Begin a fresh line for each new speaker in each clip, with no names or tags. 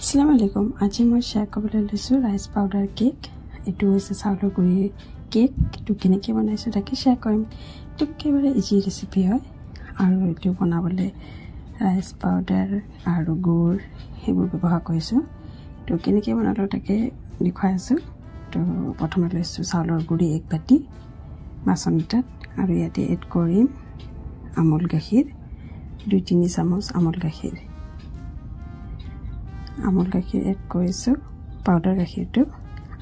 Assalamu alaikum. আজি মই share কৰিবলৈ লৈছো ৰাইচ পাউডাৰ কেক। এটো হৈছে চাউলৰ গুড়িৰ কেক। এটো কেনেকৈ বনাইছো তাকে শেয়াৰ কৰিম। এটো একেবাৰে ইজি ৰেচিপি হয় আৰু এটো বনাবলৈ ৰাইচ পাউডাৰ আৰু গুড় হেবোৰ ব্যৱহাৰ কৰিছো। এটো কেনেকৈ বনালো তাকে দেখুৱাই আছো। তো প্ৰথমে লৈছো চাউলৰ গুড়ি 1 বাটি বাচন এটাত আৰু ইয়াতে এড কৰিম আমুল গাখীৰ 2-3 চামুচ আমুল গাখীৰ এড কৰিছো পাউডাৰ গাখীৰটো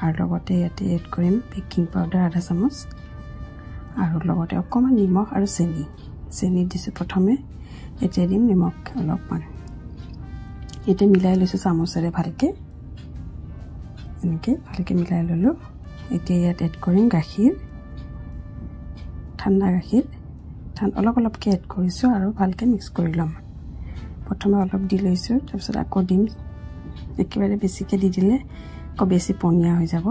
আৰু লগতে ইয়াতে এড কৰিম বেকিং পাউডাৰ 1/2 চামুচ আৰু লগতে অকমান নিমখ আৰু চেনি দিছো প্ৰথমে এতিয়া দিম নিমখ অলপমান এটা মিলাই লৈছো চামুচেৰে ভালকে এনেকৈ ভালকে মিলাই ললো এতিয়া ইয়াত এড কৰিম গাখীৰ ঠাণ্ডা গাখীৰ অলপকে এড কৰিছো আৰু ভালকে মিক্স কৰি লম প্ৰথমে অলপ দি লৈছো তাৰপিছত আকৌ দিম একেবাৰে বেছিকে দি দিলে আকৌ বেছি পনিয়া হৈ যাব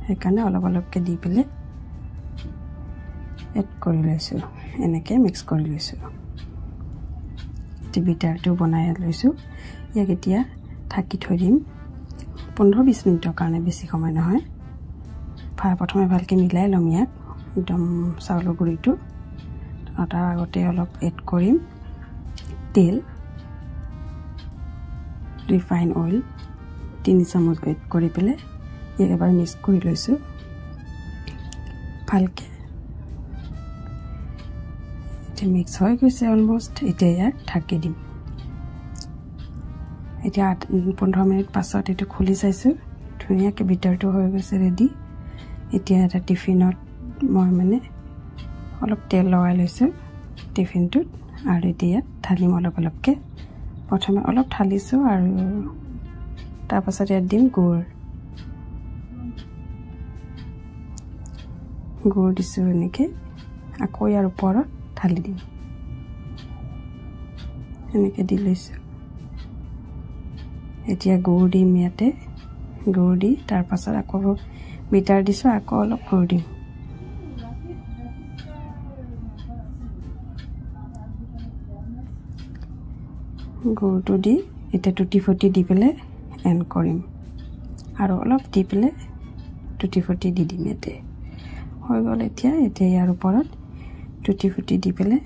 সেইকাৰণে অলপকে দি পেলে এড কৰি লৈছো এনেকৈ মিক্স কৰি লৈছো এই বিটাৰটো বনাই লৈছো ইয়াক এতিয়া ঢাকি থৈ দিম 15-20 মিনিটৰ কাৰণে বেছি সময় নহয় প্ৰথমে ভালকে মিলাই লম ইয়াক একদম চাউলৰ গুড়িটো তাৰ আগতে অলপ এড কৰিম তেল ৰিফাইন অইল 3 চামুচ এড কৰি পেলে ইয়াক এবাৰ মিক্স কৰি লৈছো ভালকে এটা মিক্স হৈ গৈছে অলমোস্ট এতিয়া ইয়াক ঢাকি দিম এতিয়া 15 মিনিট পাছত এটো খুলি চাইছো ধুনীয়াকৈ বিটাৰটো হৈ গৈছে ৰেডি এতিয়া এটা টিফিনত মই মানে অলপ তেল লগাই লৈছো টিফিনটোত আৰু এতিয়া ঢালিম অলপকে প্ৰথমে অলপ ঢালিছো আৰু তাৰ পাছত ইয়াত দিম গুড় দিছো এনেকৈ আকৌ ইয়াৰ ওপৰত ঢালি দিম এনেকৈ দি লৈছো এতিয়া গুড় দিম ইয়াতে গুড় দি তাৰ পাছত আকৌ বিটাৰ দিছো আকৌ অলপ গুড় দিম গুড়টো দি এটা টুটি ফুটি দি পেলে এন্ড কৰিম আৰু অলপ দি পেলে টুটি ফুটি দি দিম ইয়াতে হৈ গ'ল এতিয়া ইয়াৰ ওপৰত টুটি ফুটি দি পেলে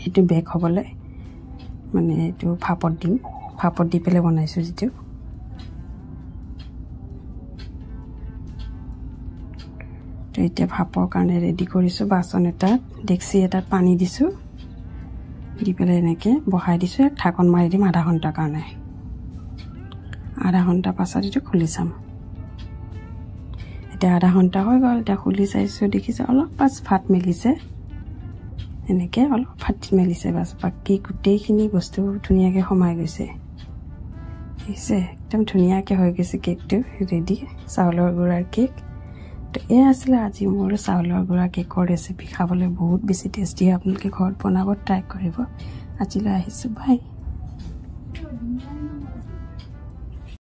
এটো বেক হ'বলৈ মানে এটো ভাপত দি পেলে বনাইছো যেটো তো এতিয়া ভাপৰ কাৰণে ৰেডি কৰিছো বাচন এটাত ডেক্সি এটাত পানী দিছো দি পেলে এনেকৈ বহাই দিছো ঢাকন মাৰি দিম আধা ঘণ্টাৰ কাৰণে আধা ঘণ্টা পাছত এটো খুলি চাম এটা আধা ঘণ্টা হৈ গ'ল এটা খুলি চাইছো দেখিছে অলপ পাছ ফাট মেলিছে এনেকৈ অলপ ফাট মেলিছে বাস বাকি গোটেইখিনি বস্তু ধুনীয়াকৈ সমাই গৈছে দেখিছে একদম ধুনীয়াকৈ হৈ গৈছে কেকটো ৰেডি চাউলৰ গুড়াৰ কেক তো এই আছিল আজি মোৰ চাউলৰ গুড়া কেকৰ ৰেচিপি খাবলৈ বহুত বেছি টেষ্টি আপোনালোকে ঘৰত বনাব ট্ৰাই কৰিব আজিলৈ আহিছো বাই